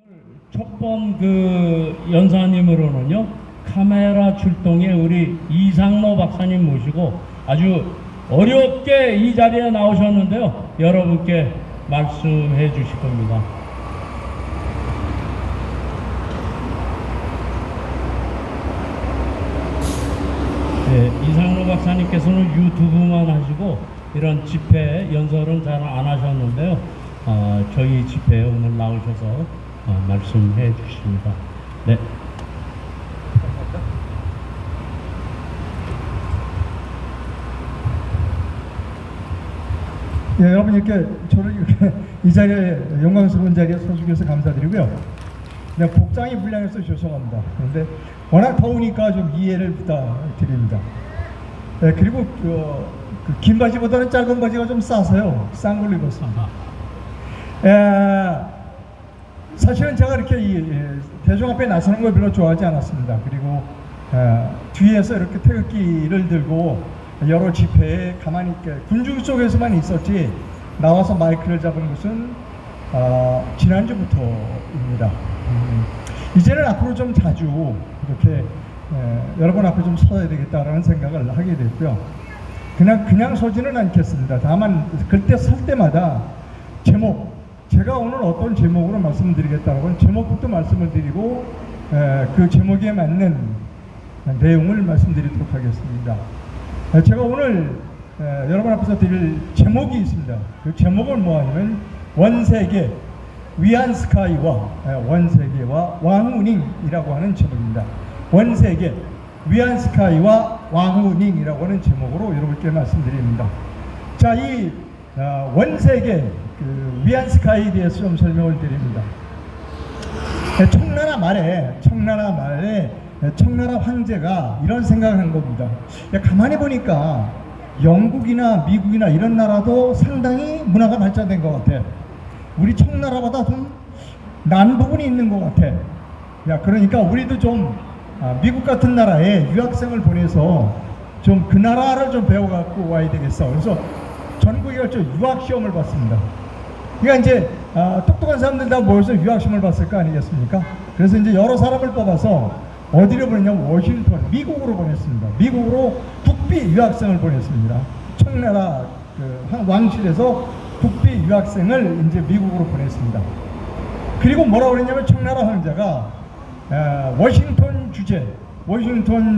첫 번 그 연사님으로는요, 카메라 출동에 우리 이상로 박사님 모시고 아주 어렵게 이 자리에 나오셨는데요. 여러분께 말씀해 주실 겁니다. 네, 이상로 박사님께서는 유튜브만 하시고 이런 집회 연설은 잘 안 하셨는데요. 저희 집회에 오늘 나오셔서 말씀해 주십니다. 네. 예, 여러분 이렇게 저를 이렇게 이 자리에 영광스러운 자리에 서주셔서 감사드리고요. 그냥 복장이 불량해서 죄송합니다. 그런데 워낙 더우니까 좀 이해를 부탁드립니다. 예, 그리고 긴 바지보다는 짧은 바지가 좀 싸서요. 싼 걸로 입었습니다. 사실은 제가 이렇게 대중 앞에 나서는 걸 별로 좋아하지 않았습니다. 그리고 뒤에서 이렇게 태극기를 들고 여러 집회에 가만히 있게 군중 속에서만 있었지 나와서 마이크를 잡은 것은 지난주부터입니다. 이제는 앞으로 좀 자주 이렇게 여러분 앞에 좀 서야 되겠다라는 생각을 하게 됐고요. 그냥 서지는 않겠습니다. 다만 그때 설 때마다 제가 오늘 어떤 제목으로 말씀드리겠다라고 하는 제목부터 말씀을 드리고 그 제목에 맞는 내용을 말씀드리도록 하겠습니다. 제가 오늘 여러분 앞에서 드릴 제목이 있습니다. 그 제목은 뭐냐면 원세계 위안스카이와 원세계와 왕후닝이라고 하는 제목입니다. 원세계 위안스카이와 왕후닝이라고 하는 제목으로 여러분께 말씀드립니다. 자, 이 원세계 그 위안스카이에 대해서 좀 설명을 드립니다. 청나라 말에 청나라 황제가 이런 생각을 한 겁니다. 가만히 보니까 영국이나 미국이나 이런 나라도 상당히 문화가 발전된 것 같아. 우리 청나라보다 좀 난 부분이 있는 것 같아. 그러니까 우리도 좀 미국 같은 나라에 유학생을 보내서 좀 그 나라를 좀 배워갖고 와야 되겠어. 그래서 전국에 걸쳐 유학 시험을 봤습니다. 그러니까 이제 똑똑한 사람들 다 모여서 유학 시험을 봤을 거 아니겠습니까? 그래서 이제 여러 사람을 뽑아서 어디로 보냈냐면 워싱턴, 미국으로 보냈습니다. 미국으로 국비 유학생을 보냈습니다. 청나라 왕실에서 국비 유학생을 이제 미국으로 보냈습니다. 그리고 뭐라고 그랬냐면 청나라 황제가 워싱턴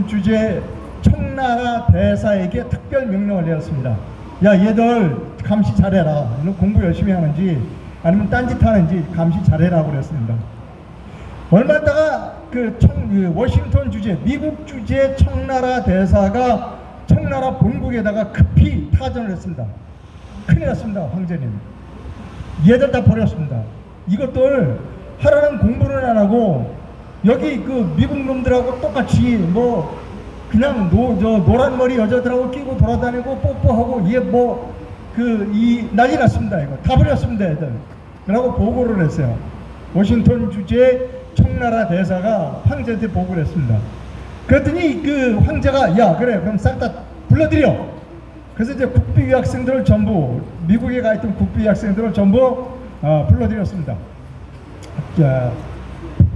주재 청나라 대사에게 특별 명령을 내렸습니다. 야, 얘들 감시 잘해라. 너 공부 열심히 하는지 아니면 딴짓 하는지 감시 잘해라 그랬습니다. 얼마 있다가 워싱턴 주재, 미국 주재 청나라 대사가 청나라 본국에다가 급히 타전을 했습니다. 큰일 났습니다, 황제님. 얘들 다 버렸습니다. 이것들 하라는 공부는 안 하고 여기 그 미국 놈들하고 똑같이 뭐 그냥 노란 머리 여자들하고 끼고 돌아다니고 뽀뽀하고 난리 났습니다. 이거 다 버렸습니다, 애들. 라고 보고를 했어요. 워싱턴 주재 청나라 대사가 황제한테 보고를 했습니다. 그랬더니 그 황제가 야, 그래, 그럼 싹 다 불러들여. 그래서 이제 국비 유학생들을 전부 미국에 가 있던 국비 유학생들을 전부 불러들였습니다. 자,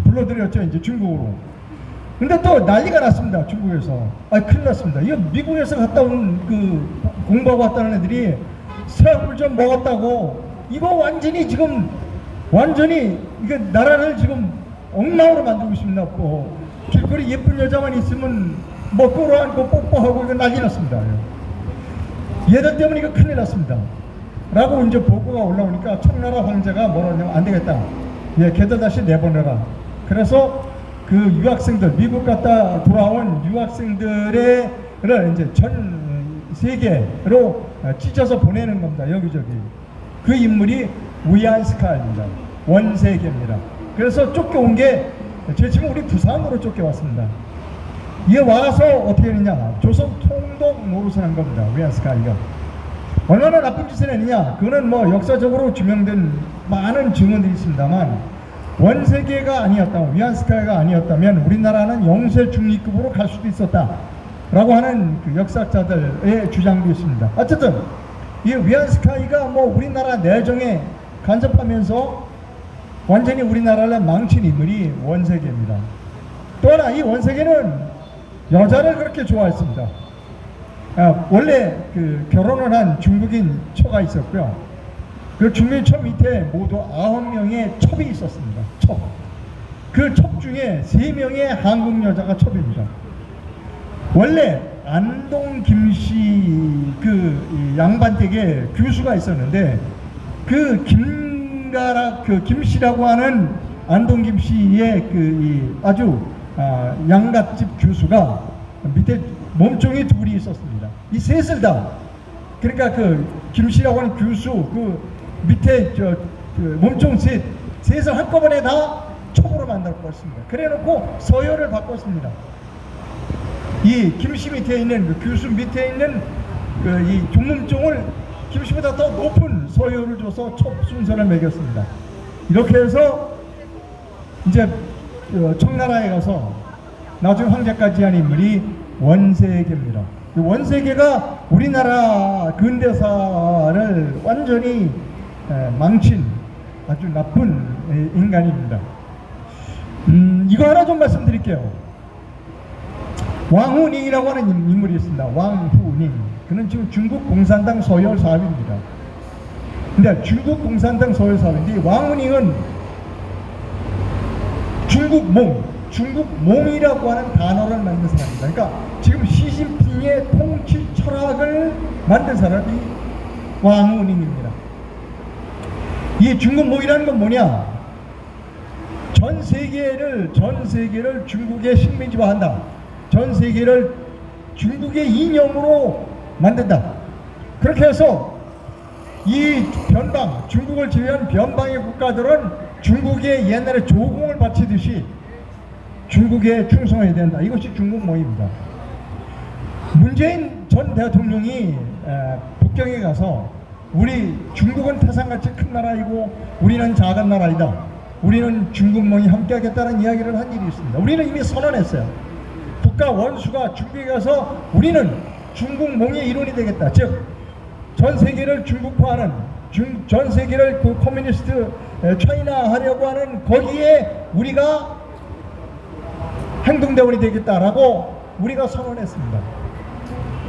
불러들였죠, 이제 중국으로. 근데 또 난리가 났습니다, 중국에서. 큰일 났습니다. 이거 미국에서 갔다 온 공부하고 왔다는 애들이 새학물 좀 먹었다고 이거 완전히 이거 나라를 지금 엉망으로 만들고 있습니다. 길거리 예쁜 여자만 있으면 끌어안고 뽀뽀하고 이거 난리 났습니다. 얘들 때문에 이거 큰일 났습니다. 라고 이제 보고가 올라오니까 청나라 황제가 뭐라 하냐면 안 되겠다. 걔들 다시 내보내라. 그래서 그 유학생들, 미국 갔다 돌아온 유학생들의 이제 전 세계로 찢어서 보내는 겁니다. 여기저기. 그 인물이 위안스카이입니다. 원세계입니다. 그래서 쫓겨온 게 제 지금 우리 부산으로 쫓겨왔습니다. 이게 와서 어떻게 했느냐, 조선 통독 노릇을 한 겁니다. 위안스카이가 얼마나 나쁜 짓을 했느냐, 그거는 뭐 역사적으로 증명된 많은 증언들이 있습니다만, 원세계가 아니었다면, 위안스카이가 아니었다면 우리나라는 영세 중위급으로 갈 수도 있었다 라고 하는 그 역사학자들의 주장도 있습니다. 어쨌든 이 위안스카이가 뭐 우리나라 내정에 간섭하면서 완전히 우리나라를 망친 인물이 원세계입니다. 또 하나 이 원세계는 여자를 그렇게 좋아했습니다. 원래 그 결혼을 한 중국인 처가 있었고요. 그 중국인 처 밑에 모두 9명의 첩이 있었습니다. 첩. 그 첩 중에 3명의 한국 여자가 첩입니다. 원래 안동 김씨 그 양반댁에 교수가 있었는데 그 김씨라고 하는 안동 김씨의 그 아주 양갓집 교수가 밑에 몸종이 둘이 있었습니다. 이 셋을 다 그러니까 그 김씨라고 하는 교수 그 밑에 그 몸종 셋을 한꺼번에 다 첩으로 만들었습니다. 그래놓고 서열을 바꿨습니다. 이 김씨 밑에 있는 그 교수 밑에 있는 그 이 종몸종을 김씨보다 더 높은 서열을 줘서 첩 순서를 매겼습니다. 이렇게 해서 이제 청나라에 가서 나중에 황제까지 한 인물이 원세계입니다. 원세계가 우리나라 근대사를 완전히 망친 아주 나쁜 인간입니다. 이거 하나 좀 말씀드릴게요. 왕후닝이라고 하는 인물이 있습니다. 왕후닝. 그는 지금 중국 공산당 서열 사업입니다. 근데 중국 공산당 서열 사업인데 왕후닝은 중국몽이라고 하는 단어를 만든 사람입니다. 그러니까 지금 시진핑의 통치 철학을 만든 사람이 왕후닝입니다. 이 중국몽이라는 건 뭐냐? 전 세계를 중국의 식민지화한다. 전 세계를 중국의 이념으로 만든다. 그렇게 해서 이 변방, 중국을 제외한 변방의 국가들은 중국의 옛날에 조공을 바치듯이 중국에 충성해야 된다. 이것이 중국몽입니다. 문재인 전 대통령이 북경에 가서 우리 중국은 태산같이 큰 나라이고 우리는 작은 나라이다. 우리는 중국몽이 함께하겠다는 이야기를 한 일이 있습니다. 우리는 이미 선언했어요. 국가 원수가 중국에 가서 우리는 중국몽의 일원이 되겠다. 즉 전 세계를 중국화하는 전 세계를 그 커뮤니스트 차이나 하려고 하는 거기에 우리가 행동대원이 되겠다라고 우리가 선언했습니다.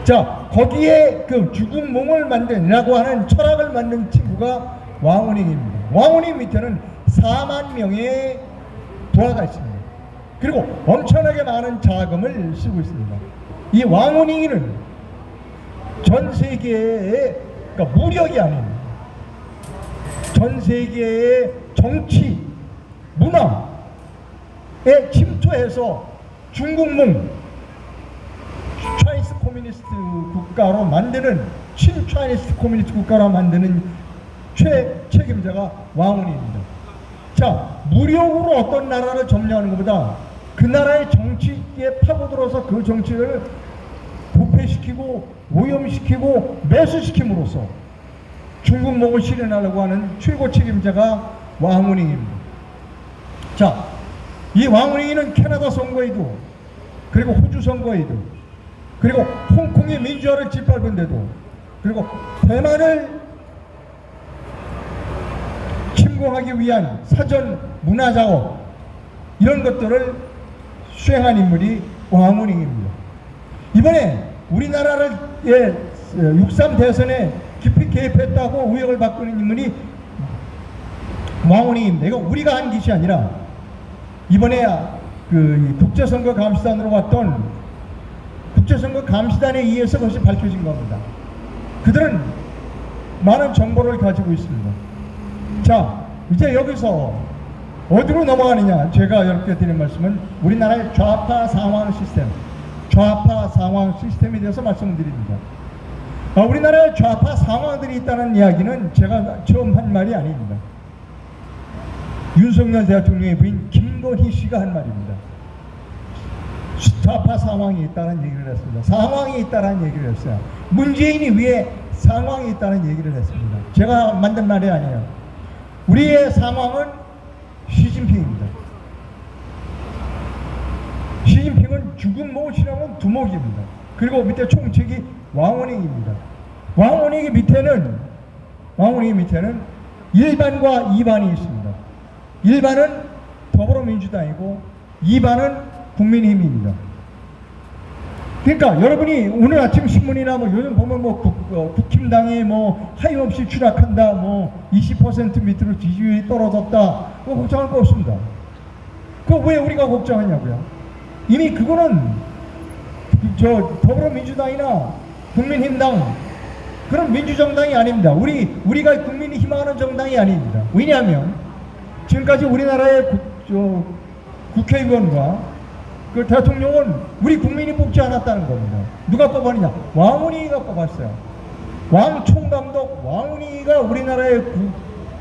자, 거기에 그 중국몽을 만든이라고 하는 철학을 만든 친구가 왕후닝입니다. 왕후닝 밑에는 4만 명의 부하가 있습니다. 그리고 엄청나게 많은 자금을 쓰고 있습니다. 이 왕후닝이는 전 세계의 그러니까 무력이 아닌 전 세계의 정치, 문화에 침투해서 중국몽 차이니스 코뮤니스트 국가로 만드는 친차이니스트 코뮤니스트 국가로 만드는 최책임자가 왕후닝입니다. 자, 무력으로 어떤 나라를 점령하는 것보다 그 나라의 정치에 파고들어서 그 정치를 부패시키고 오염시키고 매수시킴으로써 중국몽을 실현하려고 하는 최고 책임자가 왕후닝입니다. 자, 이 왕후닝이는 캐나다 선거에도 그리고 호주 선거에도 그리고 홍콩의 민주화를 짓밟은 데도 그리고 대만을 침공하기 위한 사전 문화작업 이런 것들을 수행한 인물이 왕후닝입니다. 이번에 우리나라를 6.3 대선에 깊이 개입했다고 의혹을 받고 있는 인물이 왕후닝입니다. 이거 우리가 한 짓이 아니라 이번에 그 국제선거 감시단으로 왔던 국제선거 감시단에 의해서 그것이 밝혀진 겁니다. 그들은 많은 정보를 가지고 있습니다. 자, 이제 여기서 어디로 넘어가느냐? 제가 여러분께 드린 말씀은 우리나라의 좌파 상황 시스템에 대해서 말씀을 드립니다. 우리나라에 좌파 상황들이 있다는 이야기는 제가 처음 한 말이 아닙니다. 윤석열 대통령의 부인 김건희 씨가 한 말입니다. 좌파 상황이 있다는 얘기를 했습니다. 상황이 있다는 얘기를 했어요. 문재인이 위에 상황이 있다는 얘기를 했습니다. 제가 만든 말이 아니에요. 우리의 상황은 시진핑입니다. 시진핑은 중국몽을 실현한 두목입니다. 그리고 밑에 총책이 왕후닝입니다. 왕후닝 밑에는 일반과 이반이 있습니다. 1반은 더불어민주당이고 2반은 국민의힘입니다. 그러니까 여러분이 오늘 아침 신문이나 뭐 요즘 보면 뭐 국힘당이 뭐 하염없이 추락한다, 뭐 20% 밑으로 지지율이 떨어졌다, 뭐 걱정할 거 없습니다. 그거 왜 우리가 걱정하냐고요? 이미 그거는 저 더불어민주당이나 국민힘당 그런 민주정당이 아닙니다. 우리가 국민이 희망하는 정당이 아닙니다. 왜냐하면 지금까지 우리나라의 국회의원과 그 대통령은 우리 국민이 뽑지 않았다는 겁니다. 누가 뽑았느냐? 왕훈이가 뽑았어요. 왕총감독 왕훈이가 우리나라의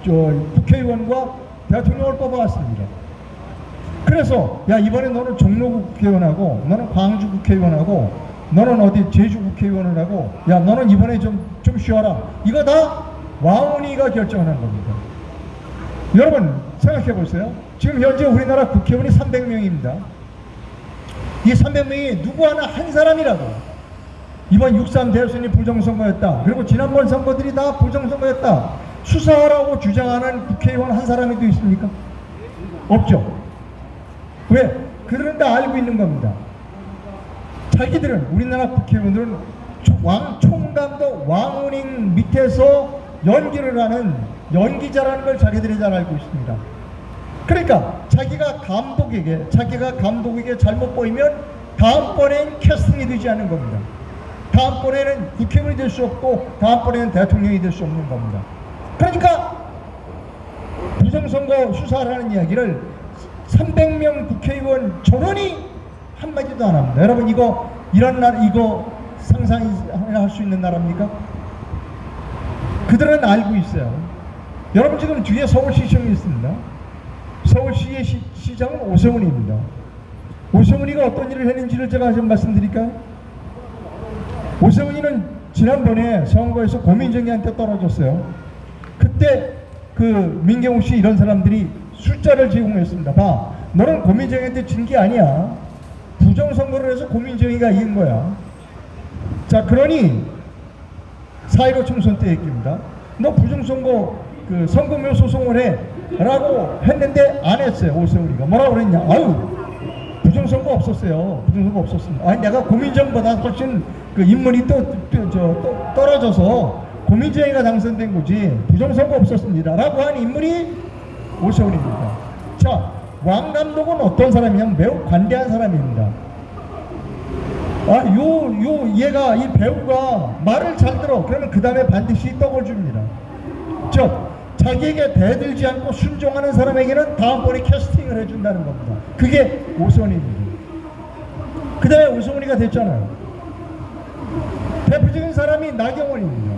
국회의원과 대통령을 뽑아왔습니다. 그래서 야, 이번에 너는 종로 국회의원하고 너는 광주 국회의원하고 너는 어디 제주 국회의원을 하고 야, 너는 이번에 좀 쉬어라. 이거 다 왕훈이가 결정하는 겁니다. 여러분 생각해 보세요. 지금 현재 우리나라 국회의원이 300명입니다. 이 300명이 누구 하나 한 사람이라도 이번 6.3 대선이 부정선거였다, 그리고 지난번 선거들이 다 부정선거였다 수사하라고 주장하는 국회의원 한 사람이도 있습니까? 없죠. 왜? 그들은 다 알고 있는 겁니다. 자기들은, 우리나라 국회의원들은 총감독 왕훈인 밑에서 연기를 하는 연기자라는 걸 자기들이 잘 알고 있습니다. 그러니까 자기가 감독에게 잘못 보이면 다음번엔 캐스팅이 되지 않는 겁니다. 다음번에는 국회의원이 될 수 없고 다음번에는 대통령이 될 수 없는 겁니다. 그러니까 부정선거 수사를 하는 이야기를 300명 국회의원 전원이 한마디도 안 합니다. 여러분 이런 나라, 이거 상상할 수 있는 나라입니까? 그들은 알고 있어요. 여러분 지금 뒤에 서울시청이 있습니다. 서울시의 시장은 오세훈입니다. 오세훈이가 어떤 일을 했는지를 제가 좀 말씀드릴까요? 오세훈이는 지난번에 선거에서 고민정이한테 떨어졌어요. 그때 그 민경욱 씨 이런 사람들이 숫자를 제공했습니다. 봐, 너는 고민정이한테 진 게 아니야. 부정선거를 해서 고민정이가 이긴 거야. 자, 그러니 4.15 총선 때 얘기입니다. 너 부정선거 그 선거명 소송을 해 라고 했는데 안 했어요. 오세훈이가 뭐라고 그랬냐? 아유, 부정선거 없었어요. 부정선거 없었습니다. 아니, 내가 고민정보다 훨씬 그 인물이 또 떨어져서 고민정이가 당선된 거지 부정선거 없었습니다 라고 한 인물이 오세훈입니다. 자, 왕 감독은 어떤 사람이냐면 매우 관대한 사람입니다. 얘가, 이 배우가 말을 잘 들어. 그러면 그 다음에 반드시 떡을 줍니다. 자기에게 대들지 않고 순종하는 사람에게는 다음번에 캐스팅을 해준다는 겁니다. 그게 오세훈입니다. 그 다음에 오세훈이가 됐잖아요. 대표적인 사람이 나경원입니다.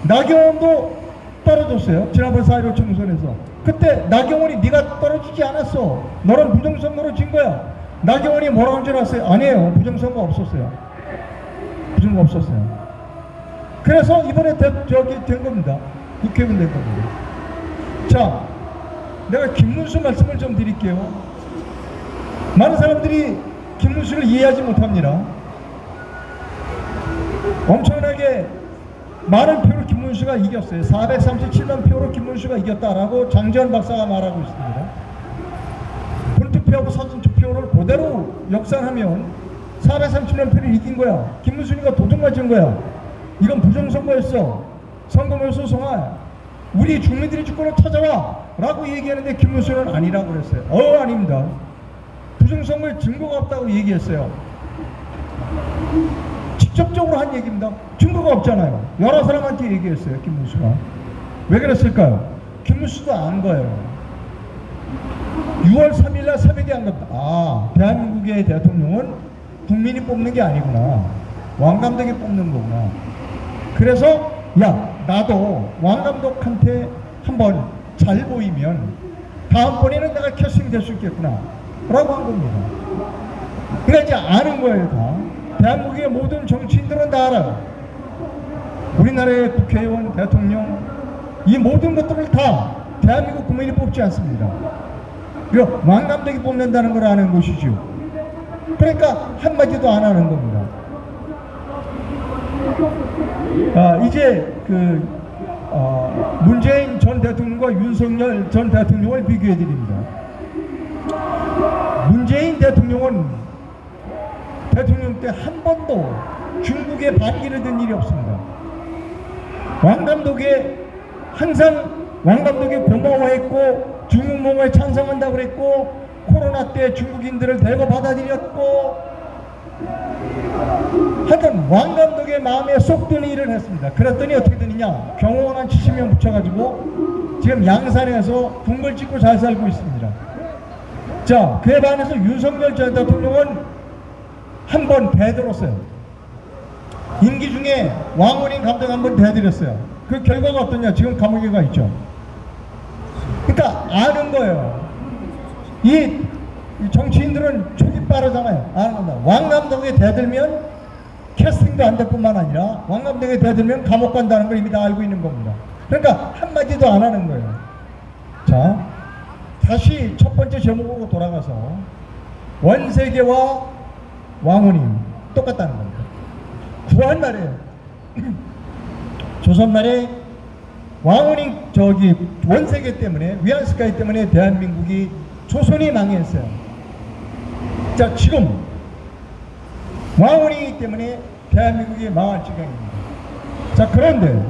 나경원도 떨어졌어요. 지난번 4.15 총선에서. 그때 나경원이 네가 떨어지지 않았어. 너는 부정선거로 진 거야. 나경원이 뭐라고 한 줄 아세요? 아니에요. 부정선거 없었어요. 부정선거 없었어요. 그래서 이번에 된 겁니다. 국회의원 된 겁니다. 자, 내가 김문수 말씀을 좀 드릴게요. 많은 사람들이 김문수를 이해하지 못합니다. 엄청나게 많은 표로 김문수가 이겼어요. 437만 표로 김문수가 이겼다라고 장재원 박사가 말하고 있습니다. 본투표하고 사전투표를 그대로 역산하면 437만 표를 이긴 거야. 김문수가 도둑 맞은 거야. 이건 부정선거였어. 선거명 소송아, 우리 주민들이 주권을 찾아와 라고 얘기하는데 김문수는 아니라고 그랬어요. 아닙니다. 부정선거에 증거가 없다고 얘기했어요. 직접적으로 한 얘기입니다. 증거가 없잖아요. 여러 사람한테 얘기했어요. 김문수가. 왜 그랬을까요? 김문수도 안 거예요. 6월 3일날 새벽에 안 겁니다. 대한민국의 대통령은 국민이 뽑는 게 아니구나. 왕감독이 뽑는 거구나. 그래서 나도 왕감독한테 한번 잘 보이면 다음번에는 내가 캐스팅 될 수 있겠구나 라고 한 겁니다. 그러니까 이제 아는 거예요. 다 대한민국의 모든 정치인들은 다 알아요. 우리나라의 국회의원, 대통령, 이 모든 것들을 다 대한민국 국민이 뽑지 않습니다. 그리고 왕감독이 뽑는다는 걸 아는 것이죠. 그러니까 한마디도 안 하는 겁니다. 이제 문재인 전 대통령과 윤석열 전 대통령을 비교해 드립니다. 문재인 대통령은 대통령 때 한 번도 중국에 반기를 든 일이 없습니다. 왕 감독이 고마워했고 중국 농어에 찬성한다고 그랬고 코로나 때 중국인들을 대거 받아들였고 하여튼 왕 감독의 마음에 쏙 드는 일을 했습니다. 그랬더니 어떻게 되느냐, 경호원 한 70명 붙여가지고 지금 양산에서 궁궐 짓고 잘 살고 있습니다. 자, 그에 반해서 윤석열 전 대통령은 한 번 대들었어요. 임기 중에 왕원인 감독 한 번 대들였어요. 그 결과가 어떠냐, 지금 감옥에 가 있죠. 그러니까 아는 거예요. 이 정치인들은 촉이 빠르잖아요. 아는 겁니다. 왕 감독에 대들면 캐스팅도 안 될 뿐만 아니라 왕 감독에 대들면 감옥 간다는 걸 이미 다 알고 있는 겁니다. 그러니까 한마디도 안 하는 거예요. 자, 다시 첫 번째 제목으로 돌아가서 원세계와 왕후님 똑같다는 겁니다. 구한 말이에요. 조선 말에 왕후님 원세계 때문에, 위안스카이 때문에 대한민국이, 조선이 망했어요. 자, 지금 왕후님 때문에 대한민국이 망할 지경입니다. 자, 그런데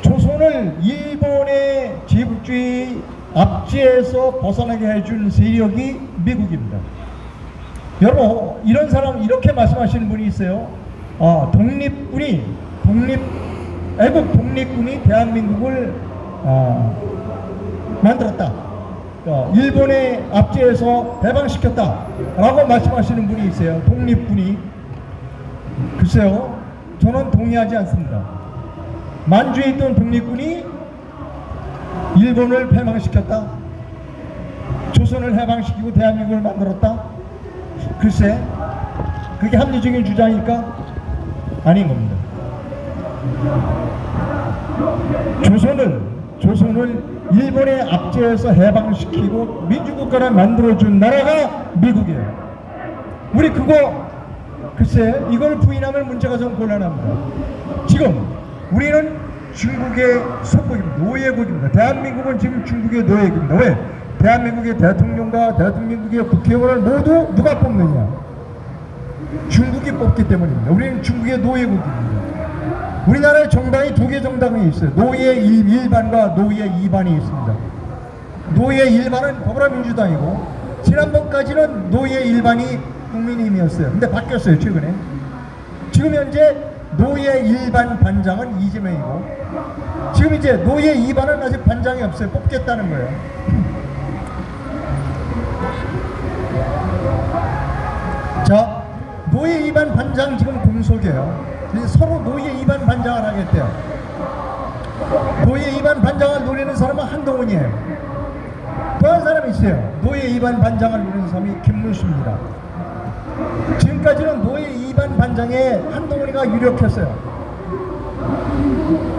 조선을 일본의 제국주의 압제에서 벗어나게 해준 세력이 미국입니다. 여러분, 이런 사람 이렇게 말씀하시는 분이 있어요. 애국 독립군이 대한민국을 만들었다. 일본의 압제에서 해방시켰다 라고 말씀하시는 분이 있어요. 독립군이. 글쎄요, 저는 동의하지 않습니다. 만주에 있던 독립군이 일본을 해방시켰다, 조선을 해방시키고 대한민국을 만들었다? 글쎄, 그게 합리적인 주장일까? 아닌 겁니다. 조선을 일본의 압제에서 해방시키고 민주국가를 만들어준 나라가 미국이에요. 우리 그거, 글쎄, 이걸 부인하면 문제가 좀 곤란합니다. 지금 우리는 중국의 속국입니다. 노예국입니다. 대한민국은 지금 중국의 노예국입니다. 왜? 대한민국의 대통령과 대한민국의 국회의원을 모두 누가 뽑느냐? 중국이 뽑기 때문입니다. 우리는 중국의 노예국입니다. 우리나라의 정당이 두 개 정당이 있어요. 노예 1반과 노예 2반이 있습니다. 노예 1반은 더불어민주당이고, 지난번까지는 노예 1반이 국민의힘이었어요. 근데 바뀌었어요, 최근에. 지금 현재 노예 1반 반장은 이재명이고, 지금 이제 노예 2반은 아직 반장이 없어요. 뽑겠다는 거예요. 자, 노예 2반 반장 지금 공석이에요. 서로 노예 2반 반장을 하겠대요. 노예 2반 반장을 노리는 사람은 한동훈이에요. 또 한 사람이 있어요. 노예 2반 반장을 노리는 사람이 김문수입니다. 지금까지는 노예 2반 반장에 한동훈이가 유력했어요.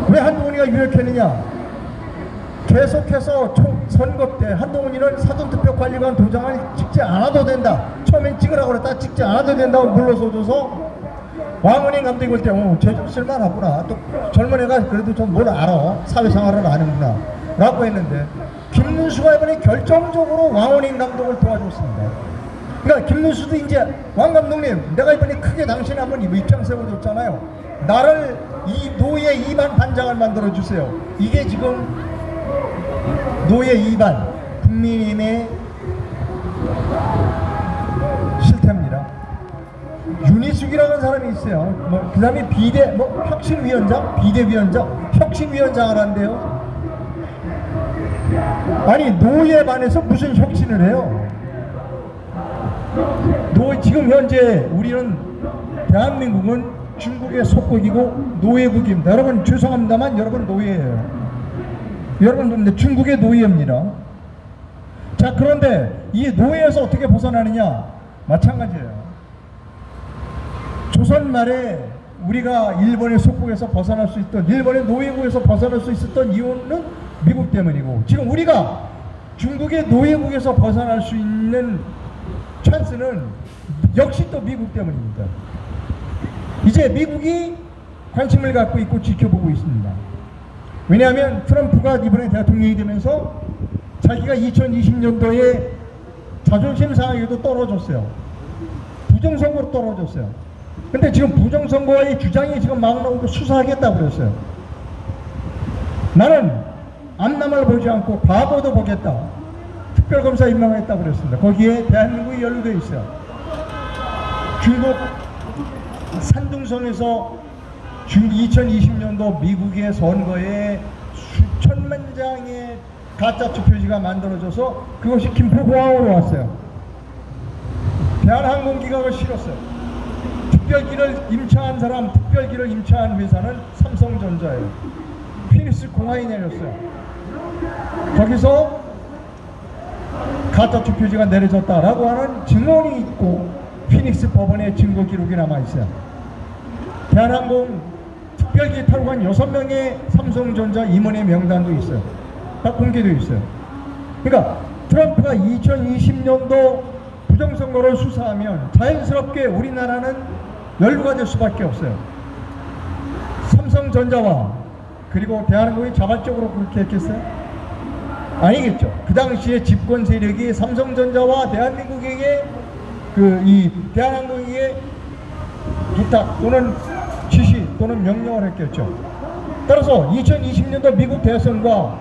왜 한동훈이가 유력했느냐? 계속해서 선거 때 한동훈이는 사전투표관리관 도장을 찍지 않아도 된다. 처음엔 찍으라고 그랬다. 찍지 않아도 된다고 물러서줘서 왕원인 감독이 볼 때 쟤 좀 쓸만하구나. 또 젊은 애가 그래도 좀 뭘 알아. 사회생활을 아는구나 라고 했는데, 김문수가 이번에 결정적으로 왕원인 감독을 도와줬습니다. 그러니까 김문수도 이제, 왕 감독님, 내가 이번에 크게 당신 한번 입장 세워줬잖아요. 나를 이 노예 2반 반장을 만들어주세요. 이게 지금 노예 2반 국민의힘의 실태입니다. 윤희숙이라는 사람이 있어요. 그 사람이 혁신위원장? 비대위원장? 혁신위원장을 한대요. 아니, 노예에 반해서 무슨 혁신을 해요? 지금 현재 우리는, 대한민국은 중국의 속국이고 노예국입니다. 여러분 죄송합니다만 여러분 노예예요. 여러분 중국의 노예입니다. 자, 그런데 이 노예에서 어떻게 벗어나느냐? 마찬가지예요. 조선 말에 우리가 일본의 속국에서 벗어날 수 있던, 일본의 노예국에서 벗어날 수 있었던 이유는 미국 때문이고, 지금 우리가 중국의 노예국에서 벗어날 수 있는 찬스는 역시 또 미국 때문입니다. 이제 미국이 관심을 갖고 있고 지켜보고 있습니다. 왜냐하면 트럼프가 이번에 대통령이 되면서 자기가 2020년도에 자존심 상하게도 떨어졌어요. 부정선거로 떨어졌어요. 근데 지금 부정선거의 주장이 지금 막 나오고 수사하겠다고 그랬어요. 나는 앞남을 보지 않고 과거도 보겠다. 특별검사 임명했다고 그랬습니다. 거기에 대한민국이 연루되어 있어요. 중국 산둥성에서 2020년도 미국의 선거에 수천만 장의 가짜 투표지가 만들어져서 그것이 김포공항으로 왔어요. 대한항공기가 그걸 실었어요. 특별기를 임차한 회사는 삼성전자예요. 피닉스 공항에 내렸어요. 거기서 가짜 투표지가 내려졌다라고 하는 증언이 있고 피닉스 법원에 증거 기록이 남아있어요. 대한항공 특별기 타고 간 6명의 삼성전자 임원의 명단도 있어요. 다 공개되어 있어요. 그러니까 트럼프가 2020년도 부정선거를 수사하면 자연스럽게 우리나라는 연루가 될 수밖에 없어요. 삼성전자와 그리고 대한항공이 자발적으로 그렇게 했겠어요? 아니겠죠. 그 당시에 집권 세력이 삼성전자와 대한민국에게 이 대한항공에게 부탁 또는 지시 또는 명령을 했겠죠. 따라서 2020년도 미국 대선과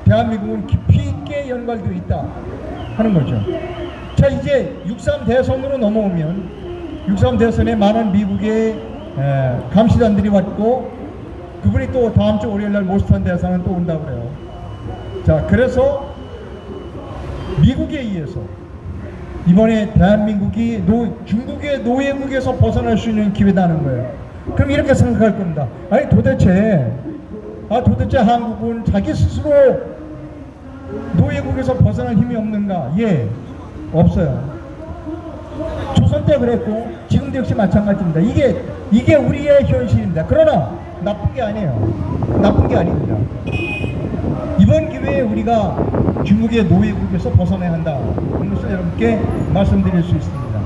대한민국은 깊이 있게 연관되어 있다 하는 거죠. 자, 이제 6.3 대선으로 넘어오면 6.3 대선에 많은 미국의 감시단들이 왔고 그분이 또 다음 주 월요일날 모스턴 대선은 또 온다고 그래요. 자, 그래서 미국에 의해서 이번에 대한민국이 중국의 노예국에서 벗어날 수 있는 기회다는 거예요. 그럼 이렇게 생각할 겁니다. 아니 도대체 한국은 자기 스스로 노예국에서 벗어날 힘이 없는가? 예, 없어요. 조선 때 그랬고 지금도 역시 마찬가지입니다. 이게 우리의 현실입니다. 그러나 나쁜 게 아니에요. 나쁜 게 아닙니다. 이번 기회에 우리가 중국의 노예국에서 벗어나야 한다. 그런 것을 여러분께 말씀드릴 수 있습니다.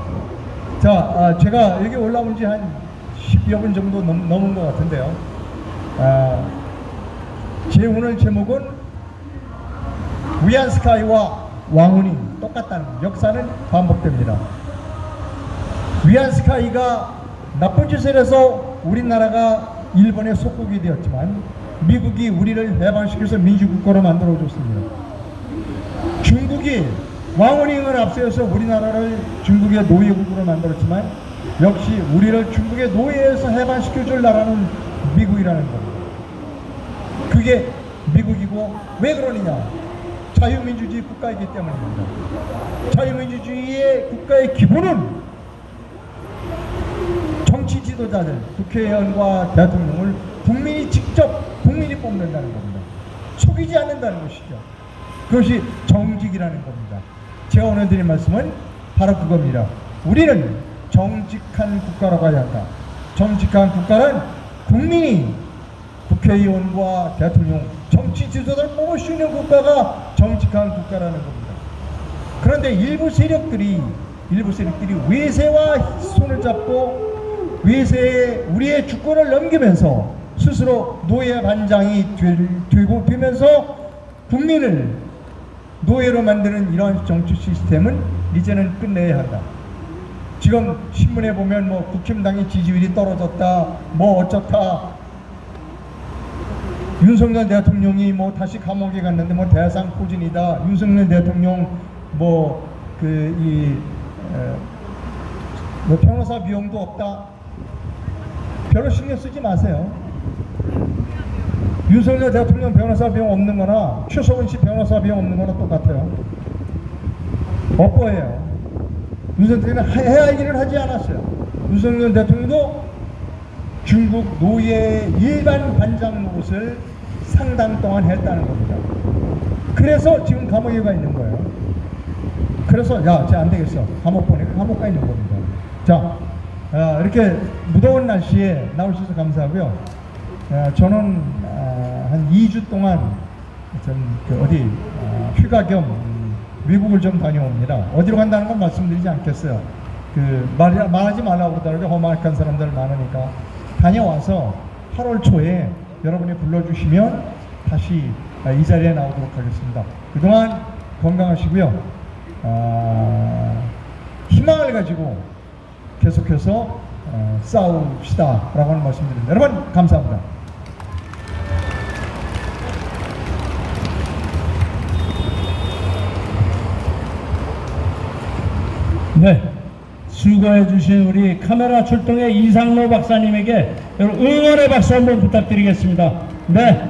자, 제가 여기 올라온 지 한 10여 분 정도 넘은 것 같은데요. 제 오늘 제목은 위안스카이와 왕훈이 똑같다는 역사는 반복됩니다. 위안스카이가 나쁜 짓을 해서 우리나라가 일본의 속국이 되었지만 미국이 우리를 해방시켜서 민주국가로 만들어줬습니다. 중국이 왕원잉을 앞세워서 우리나라를 중국의 노예국으로 만들었지만 역시 우리를 중국의 노예에서 해방시켜줄 나라는 미국이라는 겁니다. 그게 미국이고 왜 그러느냐? 자유민주주의 국가이기 때문입니다. 자유민주주의의 국가의 기본은 정치 지도자들, 국회의원과 대통령을 국민이 뽑는다는 겁니다. 속이지 않는다는 것이죠. 그것이 정직이라는 겁니다. 제가 오늘 드린 말씀은 바로 그겁니다. 우리는 정직한 국가로 가야 한다. 정직한 국가는 국민이 국회의원과 대통령, 정치 지도자를 뽑을 수 있는 국가가 정직한 국가라는 겁니다. 그런데 일부 세력들이 외세와 손을 잡고 외세에 우리의 주권을 넘기면서 스스로 노예 반장이 되면서 국민을 노예로 만드는 이러한 정치 시스템은 이제는 끝내야 한다. 지금 신문에 보면 뭐 국힘당의 지지율이 떨어졌다, 뭐 어쩌다, 윤석열 대통령이 뭐 다시 감옥에 갔는데 뭐 대상 포진이다, 윤석열 대통령 뭐 변호사 비용도 없다. 별로 신경 쓰지 마세요. 윤석열 대통령 변호사 비용 없는 거나 최소은 씨 변호사 비용 없는 거나 똑같아요. 엇보예요. 윤석열 대통령은 해야 할 일을 하지 않았어요. 윤석열 대통령도 중국 노예의 일반 반장 노릇을 상당 동안 했다는 겁니다. 그래서 지금 감옥에 가 있는 거예요. 그래서 쟤 안 되겠어. 감옥 보내고 감옥 가 있는 겁니다. 자, 이렇게 무더운 날씨에 나오셔서 감사하고요. 저는 한 2주 동안 휴가 겸 미국을 좀 다녀옵니다. 어디로 간다는 건 말씀드리지 않겠어요. 말하지 말라고 그러더라고요. 험악한 사람들 많으니까. 다녀와서 8월 초에 여러분이 불러주시면 다시 이 자리에 나오도록 하겠습니다. 그동안 건강하시고요. 희망을 가지고 계속해서 싸웁시다 라고 하는 말씀드립니다. 여러분 감사합니다. 네, 수고해 주신 우리 카메라 출동의 이상로 박사님에게 여러분 응원의 박수 한번 부탁드리겠습니다. 네,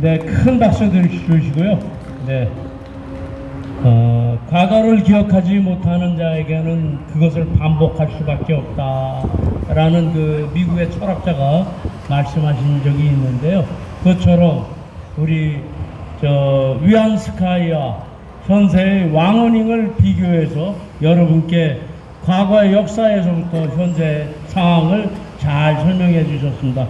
네, 큰 박수 주시고요. 네, 과거를 기억하지 못하는 자에게는 그것을 반복할 수밖에 없다라는 그 미국의 철학자가 말씀하신 적이 있는데요. 그것처럼 우리 위안스카이와 현세의 왕원잉을 비교해서 여러분께 과거의 역사에서부터 현재 상황을 잘 설명해 주셨습니다.